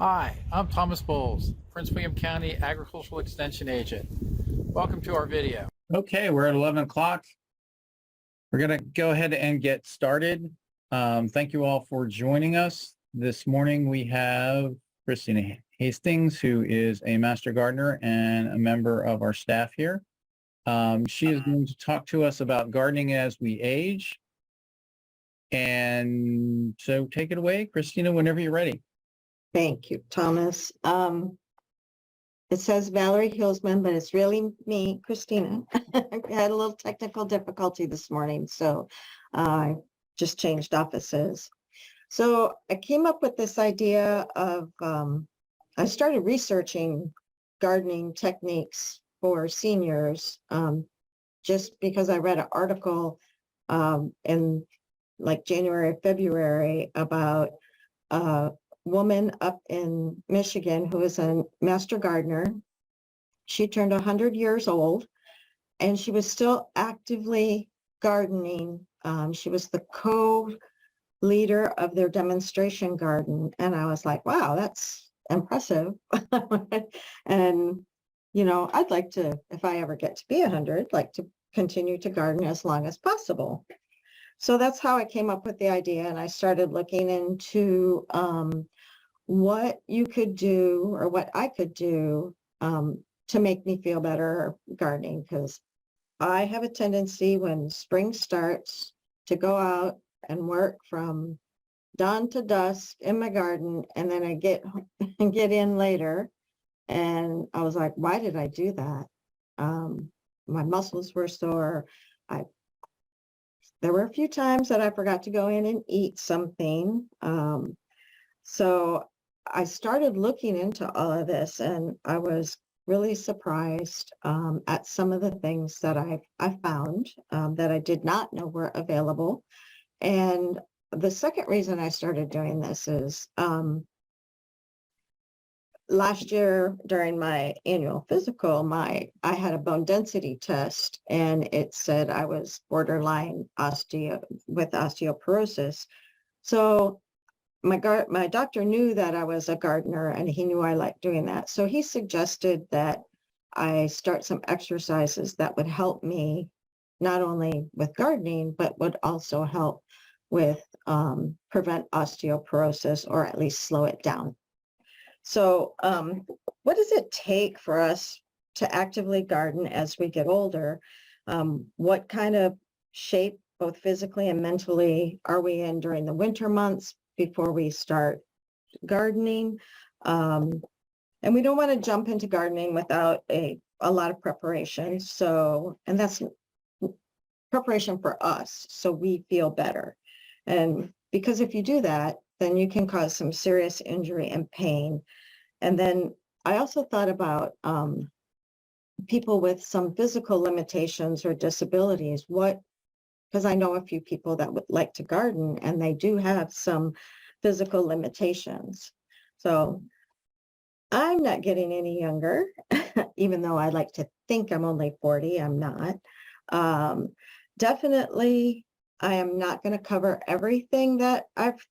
Hi, I'm Thomas Bowles, Prince William County Agricultural Extension Agent. Welcome to our video. Okay, we're at 11 o'clock. We're going to go ahead and get started. Thank you all for joining us. This morning we have Christina Hastings, who is a Master Gardener and a member of our staff here. She is going to talk to us about gardening as we age. And so take it away, Christina, whenever you're ready. Thank you, Thomas. It says Valerie Hillsman, but it's really me, Christina. I had a little technical difficulty this morning, so I just changed offices. So I came up with this idea of, I started researching gardening techniques for seniors just because I read an article in like January or February about woman up in Michigan who is a master gardener. She turned 100 years old and she was still actively gardening. She was the co-leader of their demonstration garden. And I was like, wow, that's impressive. And, you know, I'd like to, if I ever get to be 100, like to continue to garden as long as possible. So that's how I came up with the idea. And I started looking into what you could do or what I could do to make me feel better gardening, because I have a tendency when spring starts to go out and work from dawn to dusk in my garden, and then I get in later, and I was like, why did I do that? My muscles were sore. There were a few times that I forgot to go in and eat something. So I started looking into all of this, and I was really surprised at some of the things that I found that I did not know were available. And the second reason I started doing this is last year during my annual physical, I had a bone density test, and it said I was borderline with osteoporosis. So my doctor knew that I was a gardener, and he knew I liked doing that. So he suggested that I start some exercises that would help me not only with gardening, but would also help with prevent osteoporosis, or at least slow it down. So what does it take for us to actively garden as we get older? What kind of shape, both physically and mentally, are we in during the winter months before we start gardening? And we don't want to jump into gardening without a lot of preparation. So, and that's preparation for us, so we feel better. And because if you do that, then you can cause some serious injury and pain. And then I also thought about people with some physical limitations or disabilities. Because I know a few people that would like to garden, and they do have some physical limitations. So I'm not getting any younger, even though I like to think I'm only 40, I'm not. Definitely, I am not going to cover everything that I've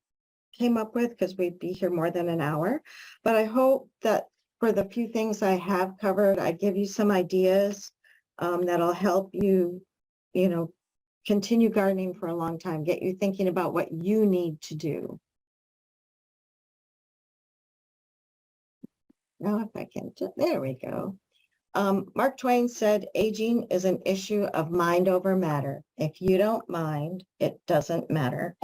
came up with, because we'd be here more than an hour. But I hope that for the few things I have covered, I give you some ideas that'll help you, continue gardening for a long time, get you thinking about what you need to do. Now, if I can, there we go. Mark Twain said, aging is an issue of mind over matter. If you don't mind, it doesn't matter.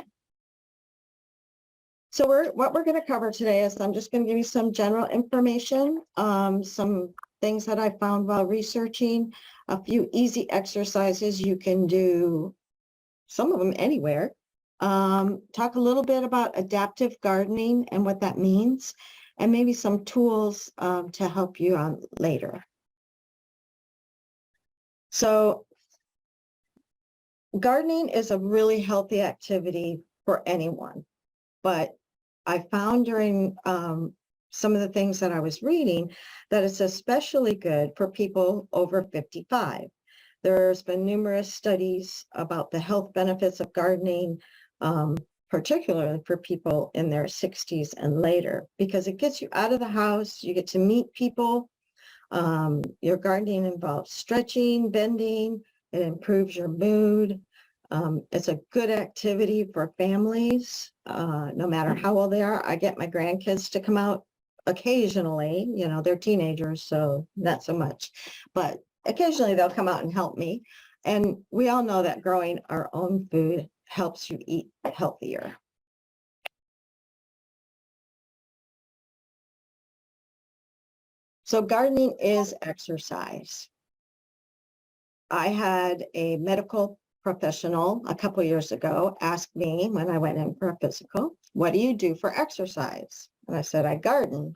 So what we're going to cover today is I'm just going to give you some general information, some things that I found while researching, a few easy exercises you can do, some of them anywhere. Talk a little bit about adaptive gardening and what that means, and maybe some tools to help you on later. So gardening is a really healthy activity for anyone, but I found during some of the things that I was reading that it's especially good for people over 55. There's been numerous studies about the health benefits of gardening particularly for people in their 60s and later, because it gets you out of the house, you get to meet people. Your gardening involves stretching, bending, it improves your mood. It's a good activity for families, no matter how old they are. I get my grandkids to come out occasionally, they're teenagers, so not so much, but occasionally they'll come out and help me. And we all know that growing our own food helps you eat healthier. So gardening is exercise. I had a medical professional a couple years ago ask me when I went in for a physical, what do you do for exercise? And I said, I garden.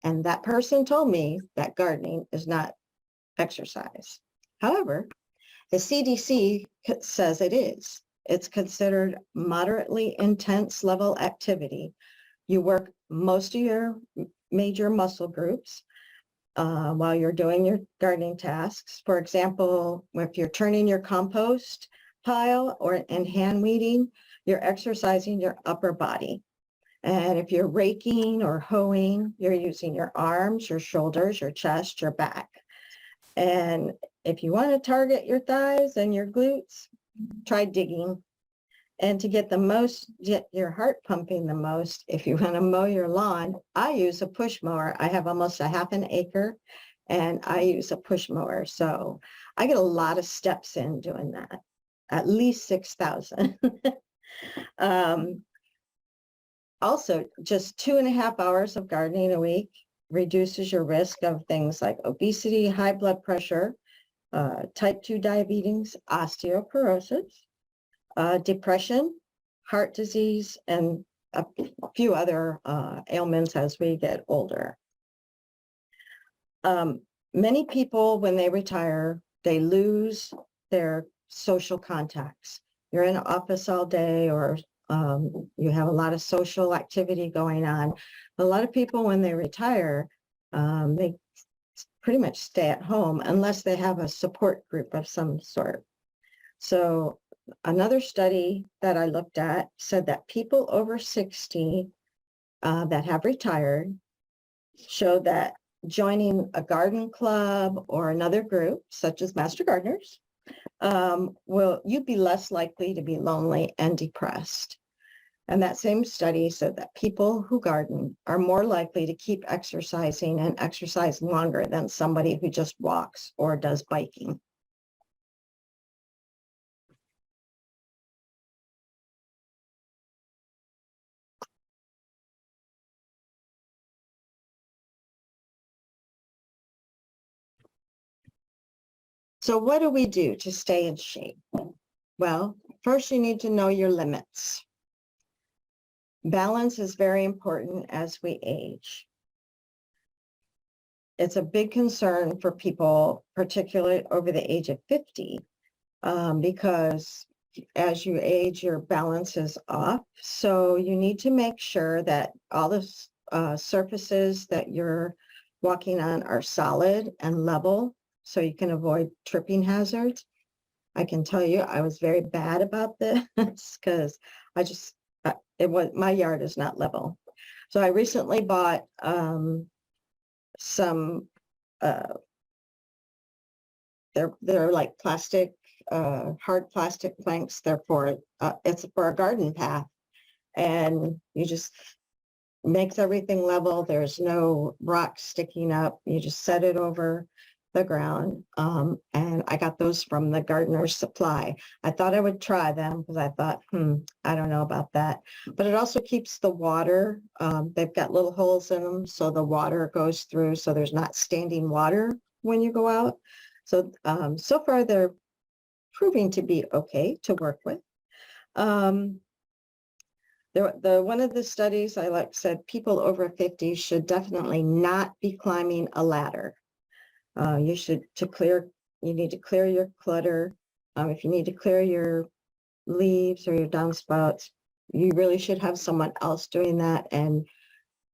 And that person told me that gardening is not exercise. However, the CDC says it is. It's considered moderately intense level activity. You work most of your major muscle groups while you're doing your gardening tasks. For example, if you're turning your compost pile or in hand weeding, you're exercising your upper body. And if you're raking or hoeing, you're using your arms, your shoulders, your chest, your back. And if you want to target your thighs and your glutes, try digging. And to get your heart pumping the most, if you want to mow your lawn, I use a push mower. I have almost a half an acre and I use a push mower. So I get a lot of steps in doing that, at least 6,000. Also, just 2.5 hours of gardening a week reduces your risk of things like obesity, high blood pressure, type 2 diabetes, osteoporosis, depression, heart disease, and a few other ailments as we get older. Many people, when they retire, they lose their social contacts. You're in an office all day, or you have a lot of social activity going on. A lot of people, when they retire, they pretty much stay at home unless they have a support group of some sort. So another study that I looked at said that people over 60 that have retired showed that joining a garden club or another group, such as Master Gardeners, you'd be less likely to be lonely and depressed. And that same study said that people who garden are more likely to keep exercising and exercise longer than somebody who just walks or does biking. So what do we do to stay in shape? Well, first you need to know your limits. Balance is very important as we age. It's a big concern for people, particularly over the age of 50, because as you age, your balance is off. So you need to make sure that all the surfaces that you're walking on are solid and level, so you can avoid tripping hazards. I can tell you, I was very bad about this because my yard is not level. So I recently bought some, they're like plastic, hard plastic planks. It's for a garden path, and you just makes everything level. There's no rocks sticking up. You just set it over the ground. And I got those from the Gardener's Supply. I thought I would try them because I thought, I don't know about that. But it also keeps the water. They've got little holes in them, so the water goes through, so there's not standing water when you go out. So, so far they're proving to be okay to work with. One of the studies I said people over 50 should definitely not be climbing a ladder. You need to clear your clutter. If you need to clear your leaves or your downspouts, you really should have someone else doing that. And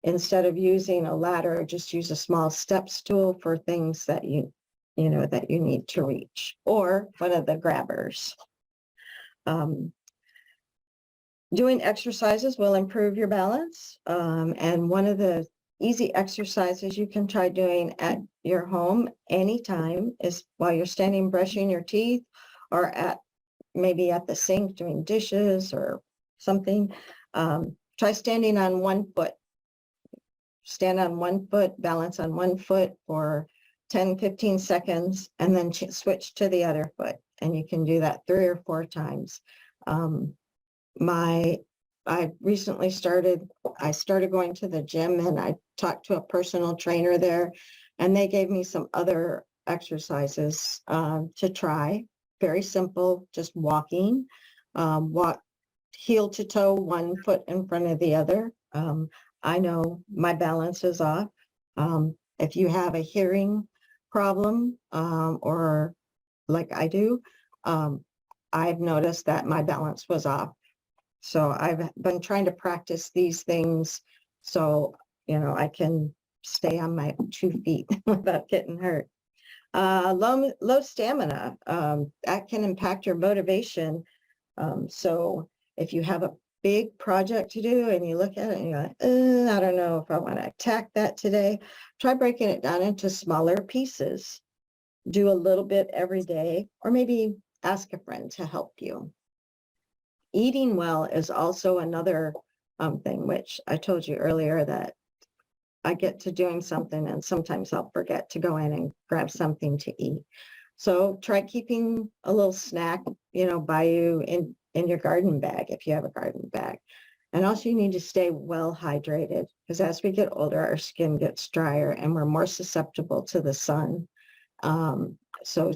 instead of using a ladder, just use a small step stool for things that you need to reach, or one of the grabbers. Doing exercises will improve your balance. And one of the easy exercises you can try doing at your home anytime is while you're standing brushing your teeth, or at maybe at the sink doing dishes or something. Try standing on one foot. Stand on one foot, balance on one foot for 10-15 seconds, and then switch to the other foot. And you can do that 3 or 4 times. I recently started going to the gym, and I talked to a personal trainer there, and they gave me some other exercises to try. Very simple, just walking, walk heel to toe, one foot in front of the other. I know my balance is off. If you have a hearing problem, or like I do, I've noticed that my balance was off. So I've been trying to practice these things so, I can stay on my 2 feet without getting hurt. Low stamina, that can impact your motivation. So if you have a big project to do and you look at it and you're like, I don't know if I want to attack that today, try breaking it down into smaller pieces. Do a little bit every day, or maybe ask a friend to help you. Eating well is also another thing, which I told you earlier that I get to doing something and sometimes I'll forget to go in and grab something to eat. So try keeping a little snack, by you in your garden bag, if you have a garden bag. And also you need to stay well hydrated, because as we get older, our skin gets drier and we're more susceptible to the sun. So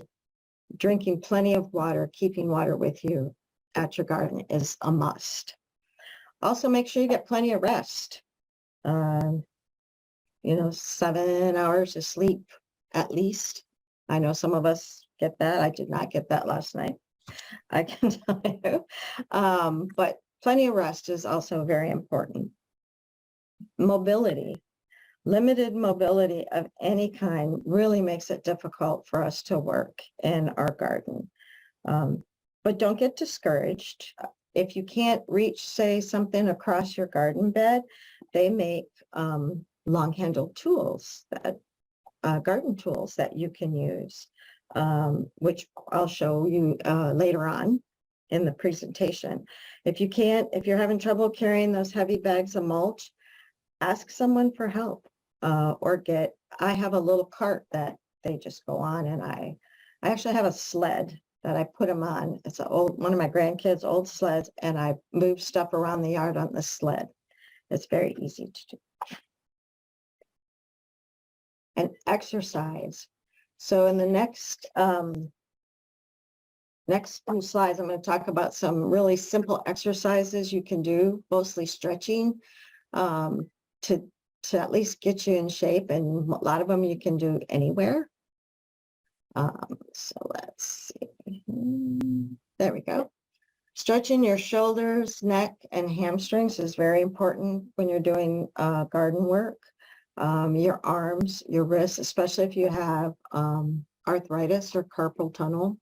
drinking plenty of water, keeping water with you at your garden is a must. Also make sure you get plenty of rest. 7 hours of sleep at least. I know some of us get that. I did not get that last night, I can tell you. But plenty of rest is also very important. Mobility. Limited mobility of any kind really makes it difficult for us to work in our garden. But don't get discouraged. If you can't reach, say, something across your garden bed, they make long-handled tools, garden tools that you can use, which I'll show you later on in the presentation. If you're having trouble carrying those heavy bags of mulch, ask someone for help, I have a little cart that they just go on, and I actually have a sled that I put them on. It's one of my grandkids' old sleds, and I move stuff around the yard on the sled. It's very easy to do. And exercise. So in the next few slides, I'm going to talk about some really simple exercises you can do, mostly stretching, to at least get you in shape. And a lot of them you can do anywhere. So let's see. There we go. Stretching your shoulders, neck, and hamstrings is very important when you're doing garden work. Your arms, your wrists, especially if you have arthritis or carpal tunnel.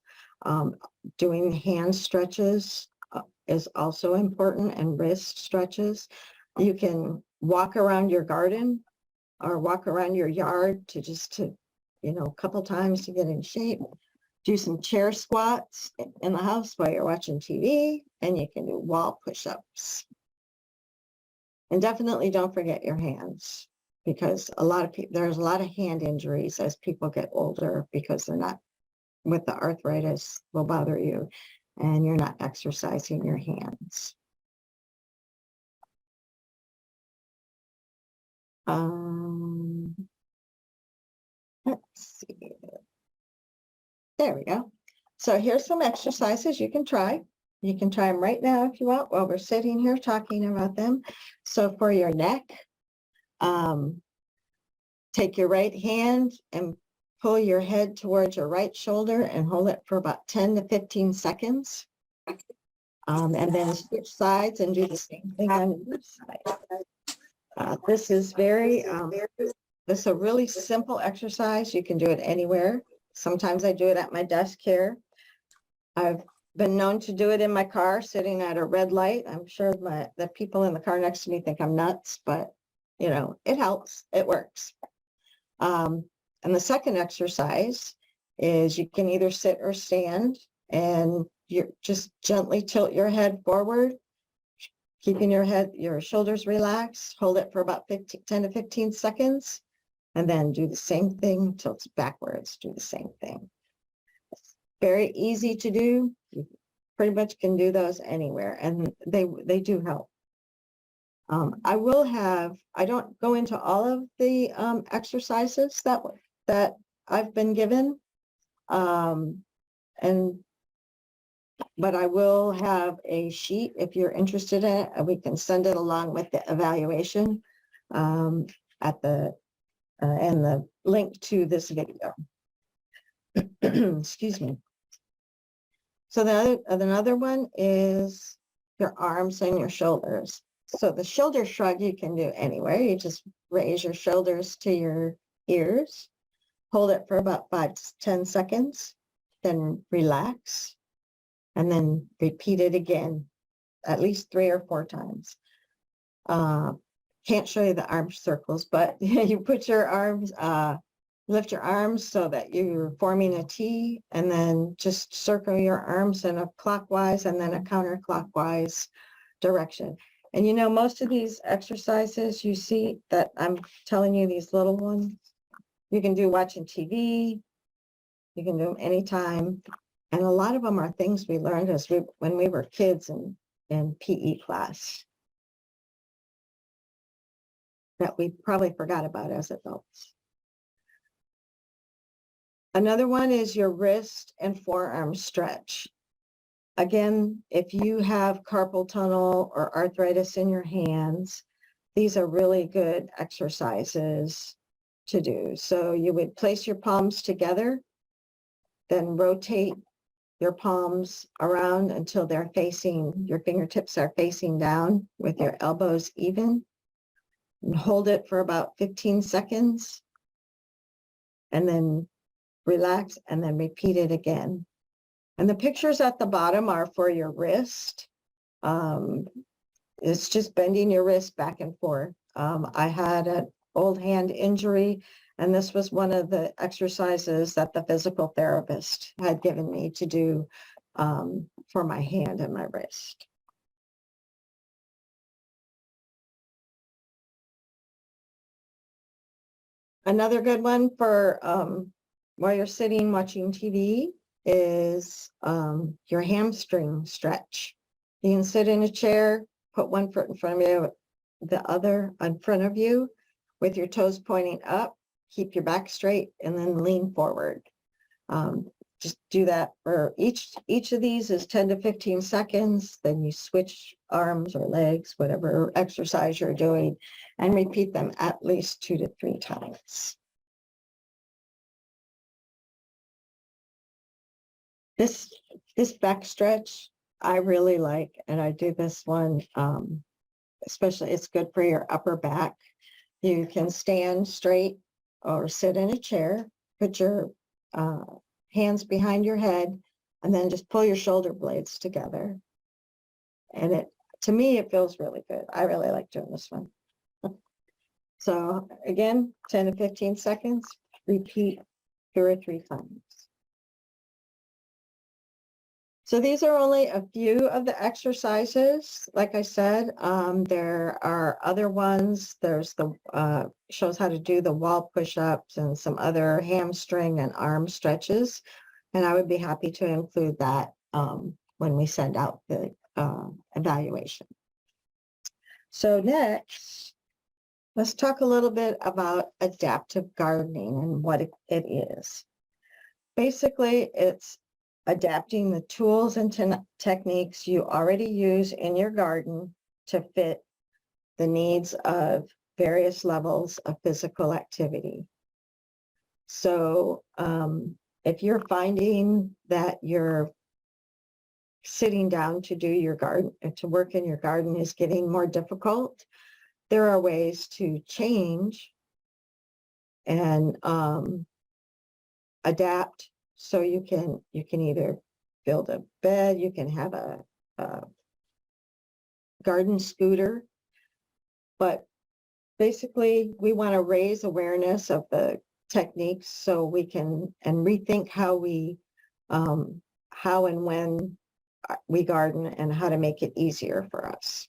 Doing hand stretches is also important, and wrist stretches. You can walk around your garden or walk around your yard to a couple times to get in shape. Do some chair squats in the house while you're watching TV, and you can do wall push-ups. And definitely don't forget your hands, because there's a lot of hand injuries as people get older, because they're not, with the arthritis will bother you and you're not exercising your hands. Let's see. There we go. So here's some exercises you can try. You can try them right now if you want, while we're sitting here talking about them. So for your neck, take your right hand and pull your head towards your right shoulder and hold it for about 10 to 15 seconds. And then switch sides and do the same thing on the other side. This is a really simple exercise. You can do it anywhere. Sometimes I do it at my desk here. I've been known to do it in my car, sitting at a red light. I'm sure the people in the car next to me think I'm nuts, but you know, it helps, it works. And the second exercise is you can either sit or stand, and you just gently tilt your head forward, keeping your shoulders relaxed, hold it for about 10 to 15 seconds, and then do the same thing, tilt backwards, do the same thing. It's very easy to do. You pretty much can do those anywhere, and they do help. I don't go into all of the exercises that I've been given, but I will have a sheet if you're interested in it, and we can send it along with the evaluation at the and the link to this video. Excuse me. So another one is your arms and your shoulders. So the shoulder shrug you can do anywhere. You just raise your shoulders to your ears, hold it for about 5 to 10 seconds, then relax, and then repeat it again, at least 3 or 4 times. Can't show you the arm circles, but you put your arms, lift your arms so that you're forming a T, and then just circle your arms in a clockwise and then a counterclockwise direction. And you know, most of these exercises you see that I'm telling you, these little ones, you can do watching TV, you can do them anytime. And a lot of them are things we learned when we were kids in PE class that we probably forgot about as adults. Another one is your wrist and forearm stretch. Again, if you have carpal tunnel or arthritis in your hands, these are really good exercises to do. So you would place your palms together, then rotate your palms around until your fingertips are facing down with your elbows even, and hold it for about 15 seconds, and then relax, and then repeat it again. And the pictures at the bottom are for your wrist. It's just bending your wrist back and forth. I had an old hand injury, and this was one of the exercises that the physical therapist had given me to do for my hand and my wrist. Another good one for while you're sitting watching TV is your hamstring stretch. You can sit in a chair, put one foot in front of you, the other in front of you, with your toes pointing up, keep your back straight, and then lean forward. Just do that for each of these is 10 to 15 seconds. Then you switch arms or legs, whatever exercise you're doing, and repeat them at least 2 to 3 times. This back stretch I really like, and I do this one, especially it's good for your upper back. You can stand straight or sit in a chair, put your hands behind your head, and then just pull your shoulder blades together. And to me, it feels really good. I really like doing this one. So again, 10 to 15 seconds, repeat 2 or 3 times. So these are only a few of the exercises. Like I said, there are other ones. There's the shows how to do the wall push-ups and some other hamstring and arm stretches. And I would be happy to include that when we send out the evaluation. So next, let's talk a little bit about adaptive gardening and what it is. Basically, it's adapting the tools and techniques you already use in your garden to fit the needs of various levels of physical activity. So if you're finding that you're sitting down to do your garden, to work in your garden is getting more difficult, there are ways to change and adapt. So you can either build a bed. You can have a garden scooter. But basically, we want to raise awareness of the techniques so we can and rethink how and when we garden and how to make it easier for us.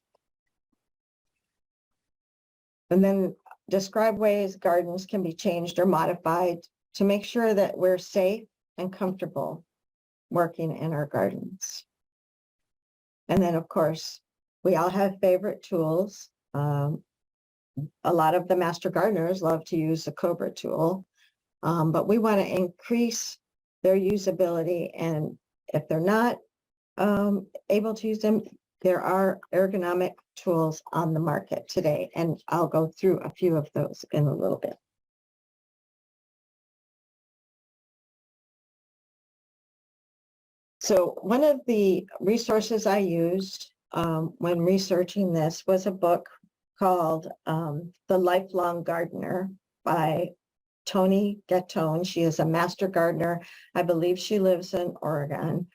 And then describe ways gardens can be changed or modified to make sure that we're safe and comfortable working in our gardens. And then, of course, we all have favorite tools. A lot of the master gardeners love to use the Cobra tool, but we want to increase their usability. And if they're not able to use them, there are ergonomic tools on the market today, and I'll go through a few of those in a little bit. So one of the resources I used when researching this was a book called The Lifelong Gardener by Toni Gattone. She is a master gardener. I believe she lives in Oregon.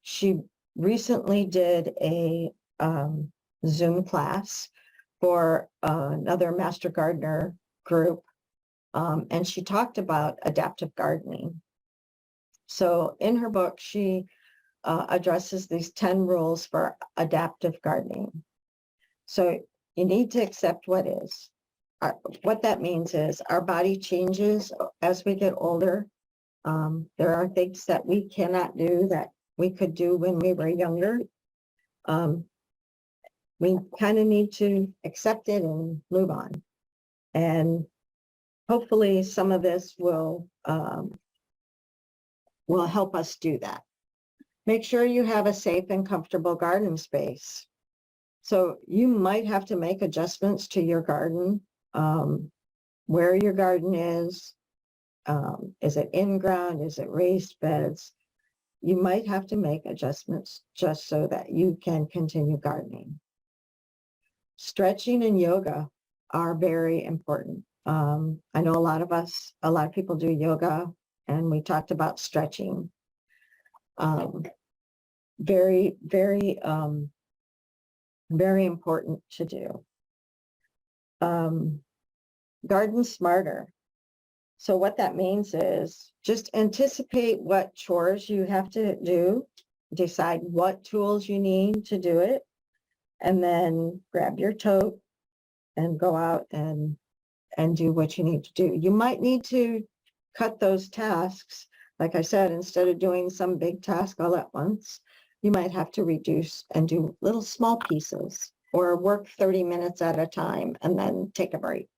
She recently did a Zoom class for another master gardener group, and she talked about adaptive gardening. So in her book, she addresses these 10 rules for adaptive gardening. So you need to accept what is. What that means is our body changes as we get older. There are things that we cannot do that we could do when we were younger. We kind of need to accept it and move on. And hopefully some of this will help us do that. Make sure you have a safe and comfortable garden space. So you might have to make adjustments to your garden, where your garden is it in ground, is it raised beds? You might have to make adjustments just so that you can continue gardening. Stretching and yoga are very important. I know a lot of people do yoga, and we talked about stretching. Very, very, very important to do. Garden smarter. So what that means is just anticipate what chores you have to do, decide what tools you need to do it, and then grab your tote and go out and do what you need to do. You might need to cut those tasks. Like I said, instead of doing some big task all at once, you might have to reduce and do little small pieces or work 30 minutes at a time and then take a break.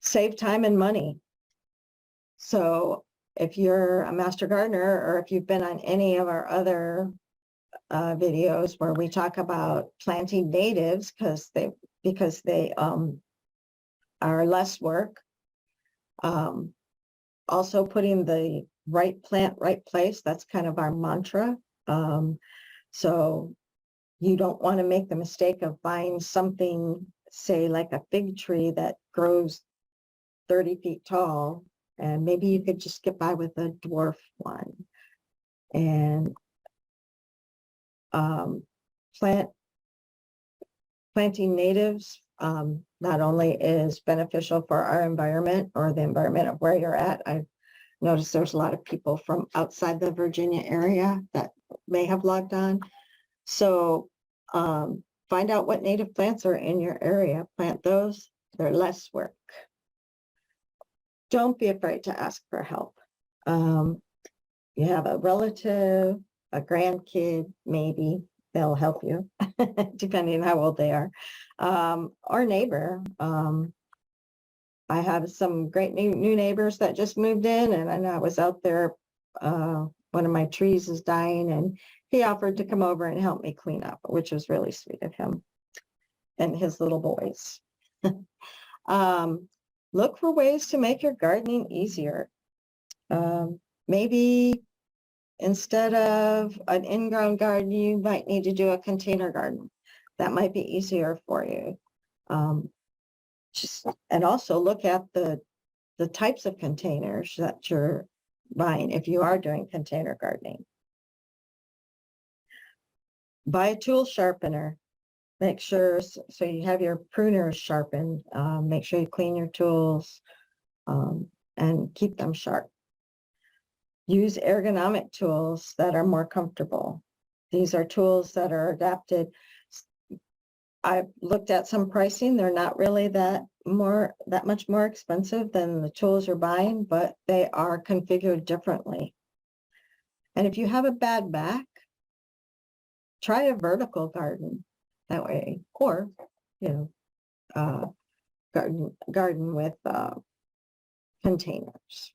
Save time and money. So if you're a master gardener, or if you've been on any of our other videos where we talk about planting natives because they are less work, also putting the right plant, right place, that's kind of our mantra. So you don't want to make the mistake of buying something, say like a fig tree that grows 30 feet tall, and maybe you could just get by with a dwarf one. And planting natives not only is beneficial for our environment or the environment of where you're at. I've noticed there's a lot of people from outside the Virginia area that may have logged on. So find out what native plants are in your area. Plant those. They're less work. Don't be afraid to ask for help. You have a relative, a grandkid, maybe they'll help you, depending on how old they are, or neighbor. I have some great new neighbors that just moved in, and I was out there, one of my trees is dying, and he offered to come over and help me clean up, which was really sweet of him and his little boys. Look for ways to make your gardening easier. Maybe instead of an in-ground garden, you might need to do a container garden. That might be easier for you. And also look at the types of containers that you're buying if you are doing container gardening. Buy a tool sharpener. Make sure, so you have your pruners sharpened. Make sure you clean your tools and keep them sharp. Use ergonomic tools that are more comfortable. These are tools that are adapted. I've looked at some pricing. They're not really that much more expensive than the tools you're buying, but they are configured differently. And if you have a bad back, try a vertical garden that way, or garden with containers.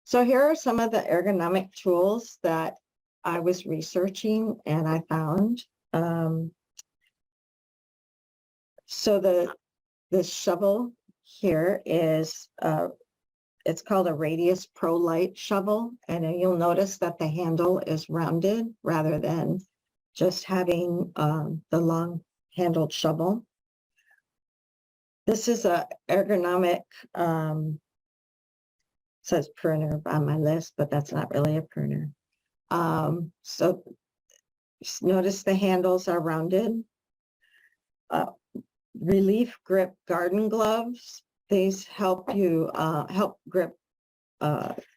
So here are some of the ergonomic tools that I was researching and I found. So the shovel here is it's called a Radius Pro Light shovel, and you'll notice that the handle is rounded rather than just having the long handled shovel. This is a ergonomic, says pruner on my list, but that's not really a pruner. So notice the handles are rounded. Relief grip garden gloves. These help you help grip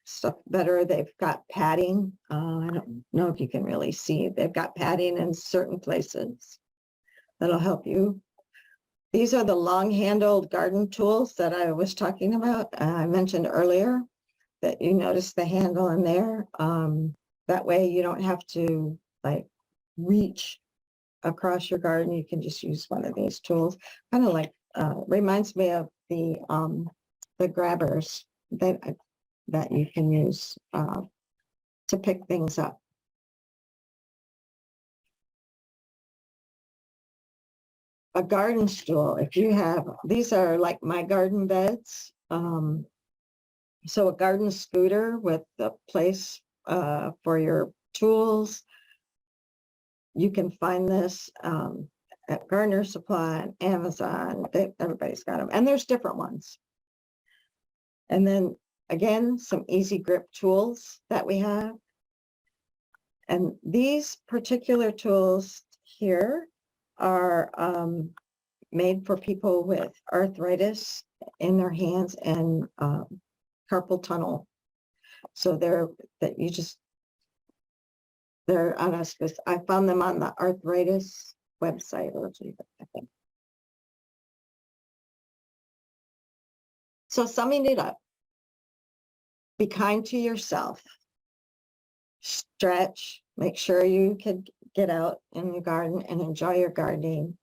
stuff better. They've got padding. I don't know if you can really see. They've got padding in certain places that'll help you. These are the long-handled garden tools that I was talking about. I mentioned earlier that you notice the handle in there. That way you don't have to like reach across your garden. You can just use one of these tools. Kind of like reminds me of the grabbers that you can use to pick things up. A garden stool, if you have, these are like my garden beds. So a garden scooter with a place for your tools. You can find this at Gardener Supply and Amazon. Everybody's got them, and there's different ones. And then again, some easy grip tools that we have. And these particular tools here are made for people with arthritis in their hands and carpal tunnel. So they're on us. I found them on the arthritis website, I think. So summing it up, be kind to yourself. Stretch, make sure you can get out in your garden and enjoy your gardening.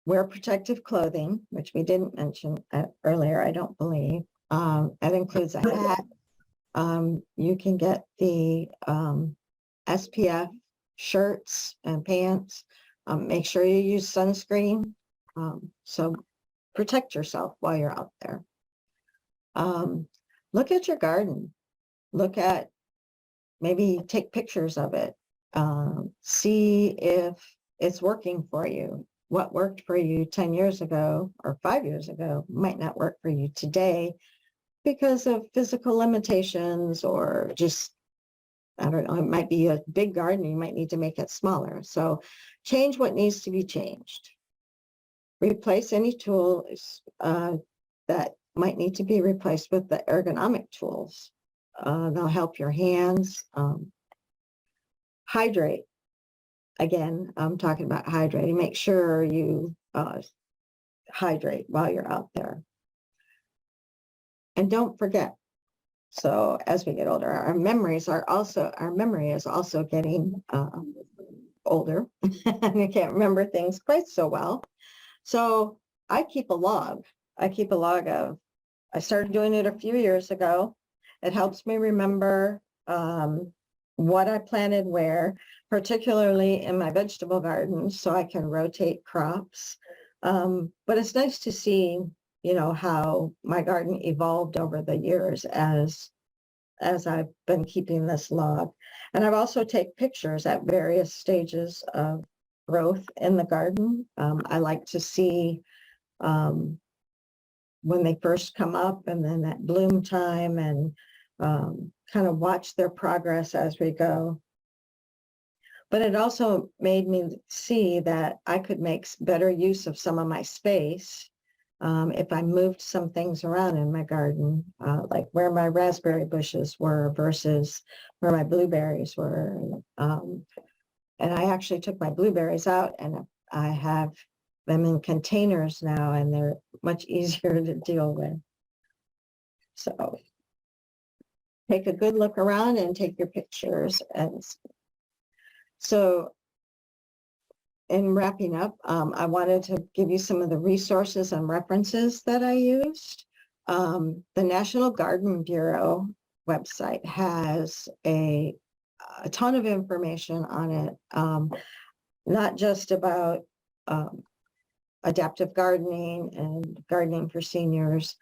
Wear protective clothing, which we didn't mention earlier, I don't believe. That includes a hat. You can get the SPF shirts and pants. Make sure you use sunscreen. So protect yourself while you're out there. Look at your garden. Look at, maybe take pictures of it. See if it's working for you. What worked for you 10 years ago or 5 years ago might not work for you today because of physical limitations, or just, I don't know, it might be a big garden. You might need to make it smaller. So change what needs to be changed. Replace any tools that might need to be replaced with the ergonomic tools. They'll help your hands. Hydrate. Again, I'm talking about hydrating. Make sure you hydrate while you're out there. And don't forget. So as we get older, our memory is also getting older. And you can't remember things quite so well. So I keep a log. I started doing it a few years ago. It helps me remember what I planted where, particularly in my vegetable gardens, so I can rotate crops. But it's nice to see, how my garden evolved over the years as I've been keeping this log. And I've also taken pictures at various stages of growth in the garden. I like to see when they first come up, and then at bloom time, and kind of watch their progress as we go. But it also made me see that I could make better use of some of my space if I moved some things around in my garden, like where my raspberry bushes were versus where my blueberries were. And I actually took my blueberries out, and I have them in containers now, and they're much easier to deal with. So take a good look around and take your pictures. And so in wrapping up, I wanted to give you some of the resources and references that I used. The National Garden Bureau website has a ton of information on it, not just about adaptive gardening and gardening for seniors,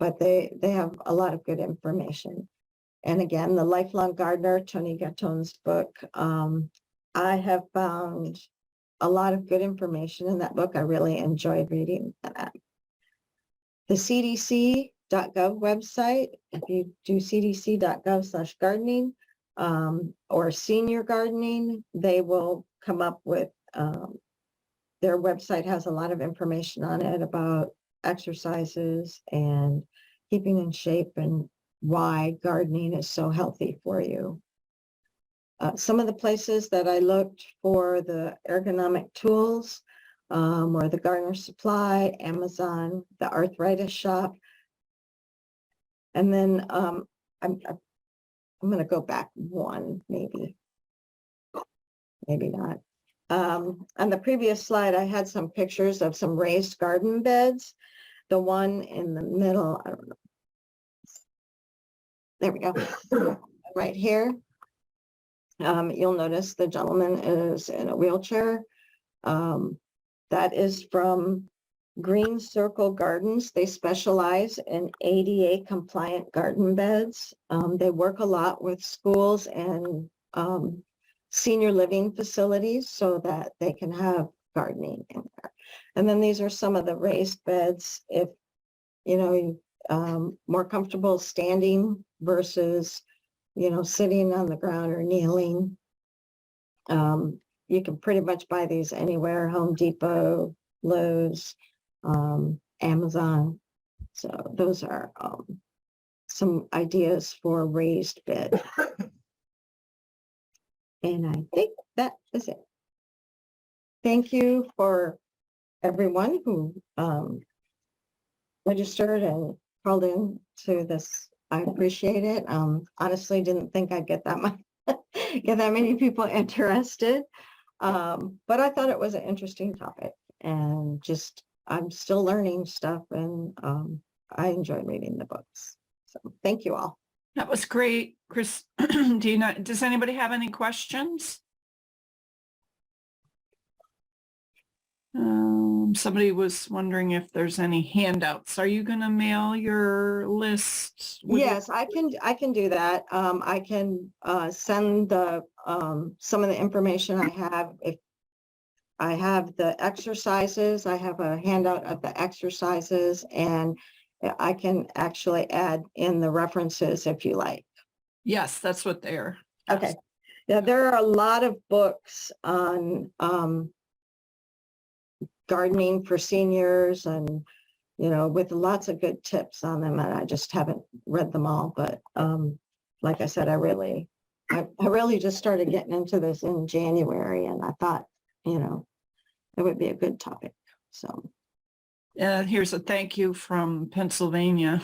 but they have a lot of good information. And again, the Lifelong Gardener, Tony Gatton's book, I have found a lot of good information in that book. I really enjoyed reading that. The CDC.gov website, if you do cdc.gov/gardening or senior gardening, they will come up with, their website has a lot of information on it about exercises and keeping in shape and why gardening is so healthy for you. Some of the places that I looked for the Ergonomic Tools or the Gardener Supply, Amazon, the Arthritis Shop. And then I'm going to go back one, maybe not. On the previous slide, I had some pictures of some raised garden beds. The one in the middle, I don't know. There we go. Right here. You'll notice the gentleman is in a wheelchair. That is from Green Circle Gardens. They specialize in ADA compliant garden beds. They work a lot with schools and senior living facilities so that they can have gardening in there. And then these are some of the raised beds. If more comfortable standing versus sitting on the ground or kneeling. You can pretty much buy these anywhere, Home Depot, Lowe's, Amazon. So those are some ideas for raised bed. And I think that is it. Thank you for everyone who registered and called in to this. I appreciate it. Honestly, didn't think I'd get that much, get that many people interested. But I thought it was an interesting topic, and just I'm still learning stuff, and I enjoy reading the books. So thank you all. That was great, Chris. Does anybody have any questions? Somebody was wondering if there's any handouts. Are you going to mail your list? Yes, I can do that. I can send the some of the information I have. If I have the exercises, I have a handout of the exercises, and I can actually add in the references if you like. Yes, that's what they're. Okay. Yeah, there are a lot of books on gardening for seniors, and with lots of good tips on them, and I just haven't read them all. But like I said, I really just started getting into this in January, and I thought it would be a good topic. So here's a thank you from Pennsylvania.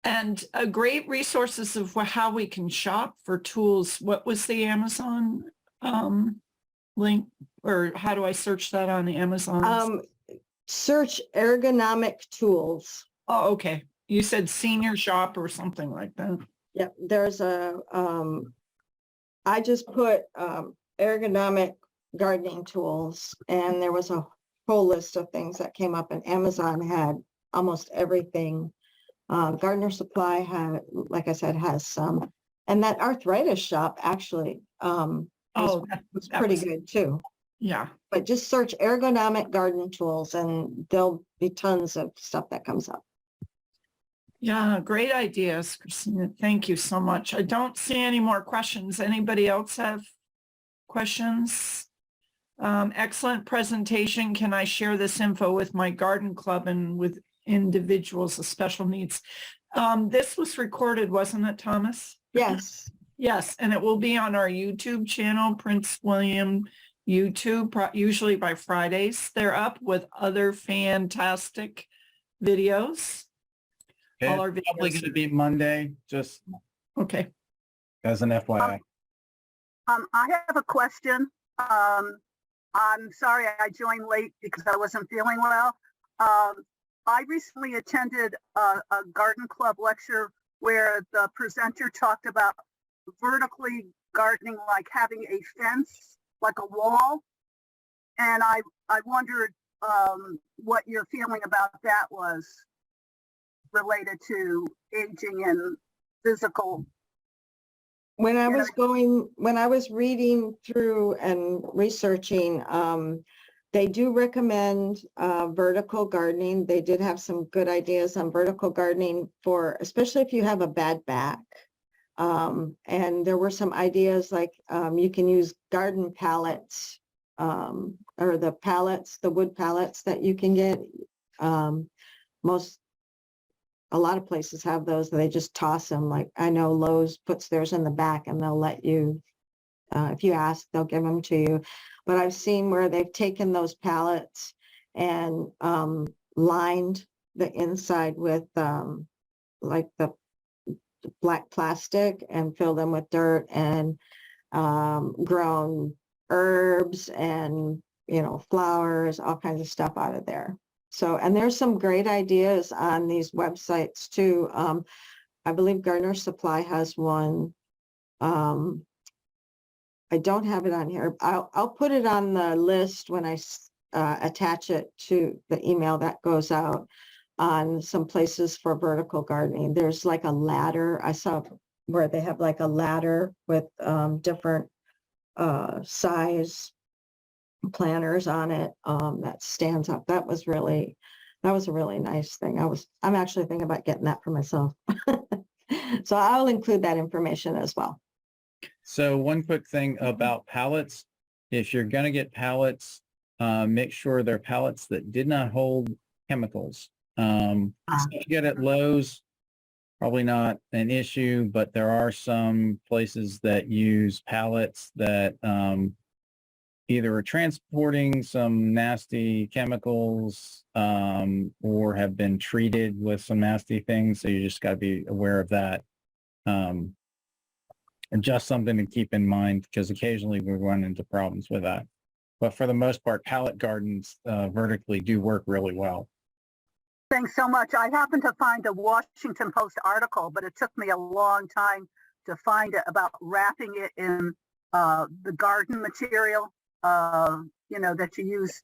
And great resources of how we can shop for tools. What was the Amazon link, or how do I search that on the Amazon? Search Ergonomic Tools. Oh, okay. You said senior shop or something like that. Yep. There's a, I just put ergonomic gardening tools, and there was a whole list of things that came up, and Amazon had almost everything. Gardener Supply had, like I said, has some, and that Arthritis Shop actually was pretty good too. Yeah. But just search ergonomic garden tools and there'll be tons of stuff that comes up. Yeah, great ideas, Christina. Thank you so much. I don't see any more questions. Anybody else have questions? Excellent presentation. Can I share this info with my garden club and with individuals with special needs? This was recorded, wasn't it, Thomas? Yes. Yes, and it will be on our YouTube channel, Prince William YouTube, usually by Fridays. They're up with other fantastic videos. Okay, All our it's probably videos. going to be Monday, just Okay. as an FYI. I have a question. I'm sorry I joined late because I wasn't feeling well. I recently attended a garden club lecture where the presenter talked about vertically gardening, like having a fence, like a wall. And I wondered what your feeling about that was related to aging and physical. When I was reading through and researching, they do recommend vertical gardening. They did have some good ideas on vertical gardening for, especially if you have a bad back. And there were some ideas like you can use garden pallets or the pallets, the wood pallets that you can get. A lot of places have those. They just toss them. Like I know Lowe's puts theirs in the back and they'll let you, if you ask, they'll give them to you. But I've seen where they've taken those pallets and lined the inside with like the black plastic and filled them with dirt and grown herbs and, you know, flowers, all kinds of stuff out of there. So, and there's some great ideas on these websites too. I believe Gardener Supply has one. I don't have it on here. I'll put it on the list when I attach it to the email that goes out on some places for vertical gardening. There's like a ladder. I saw where they have like a ladder with different size planters on it that stands up. That was a really nice thing. I'm actually thinking about getting that for myself. So I'll include that information as well. So one quick thing about pallets, if you're going to get pallets, make sure they're pallets that did not hold chemicals. If you get at Lowe's, probably not an issue, but there are some places that use pallets that either are transporting some nasty chemicals or have been treated with some nasty things. So you just got to be aware of that. And just something to keep in mind because occasionally we run into problems with that. But for the most part, pallet gardens vertically do work really well. Thanks so much. I happened to find a Washington Post article, but it took me a long time to find it about wrapping it in the garden material, you know, that you use,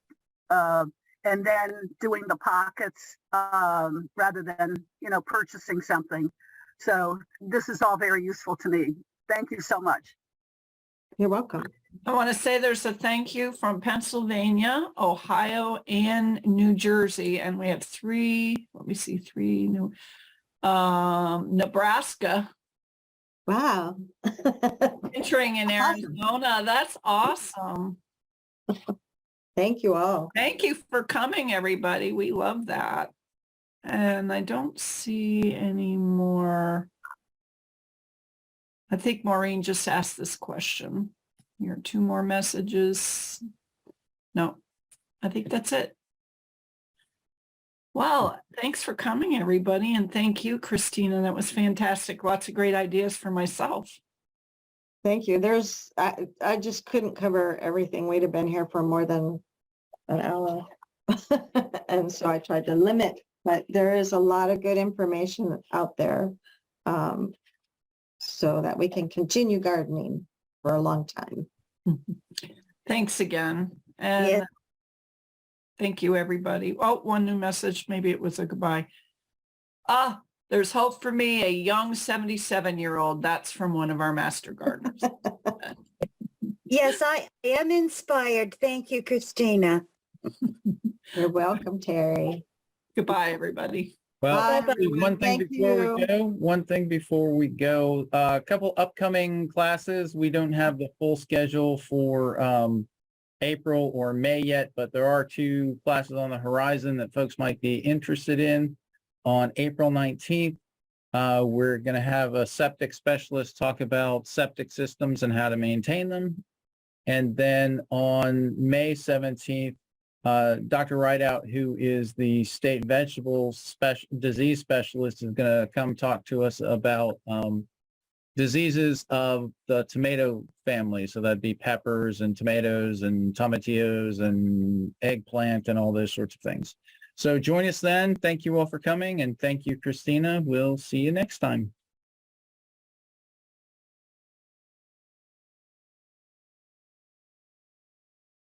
and then doing the pockets rather than, you know, purchasing something. So this is all very useful to me. Thank you so much. You're welcome. I want to say there's a thank you from Pennsylvania, Ohio, and New Jersey. And we have three new, Nebraska. Wow. Entering in Awesome. Arizona. That's awesome. Thank you all. Thank you for coming, everybody. We love that. And I don't see any more. I think Maureen just asked this question. Here are two more messages. No, I think that's it. Well, thanks for coming, everybody. And thank you, Christina. That was fantastic. Lots of great ideas for myself. Thank you. I just couldn't cover everything. We'd have been here for more than an hour. And so I tried to limit, but there is a lot of good information out there so that we can continue gardening for a long time. Thanks again. And Yeah. thank you, everybody. Oh, one new message. Maybe it was a goodbye. There's hope for me, a young 77-year-old. That's from one of our master gardeners. Yes, I am inspired. Thank you, Christina. You're welcome, Terry. Goodbye, everybody. Well, Bye, actually, everyone. one thing Thank before we you. go, a couple upcoming classes. We don't have the full schedule for April or May yet, but there are 2 classes on the horizon that folks might be interested in. On April 19th, we're going to have a septic specialist talk about septic systems and how to maintain them. And then on May 17th, Dr. Rideout, who is the state vegetable disease specialist, is going to come talk to us about diseases of the tomato family. So that'd be peppers and tomatoes and tomatillos and eggplant and all those sorts of things. So join us then. Thank you all for coming, and thank you, Christina. We'll see you next time.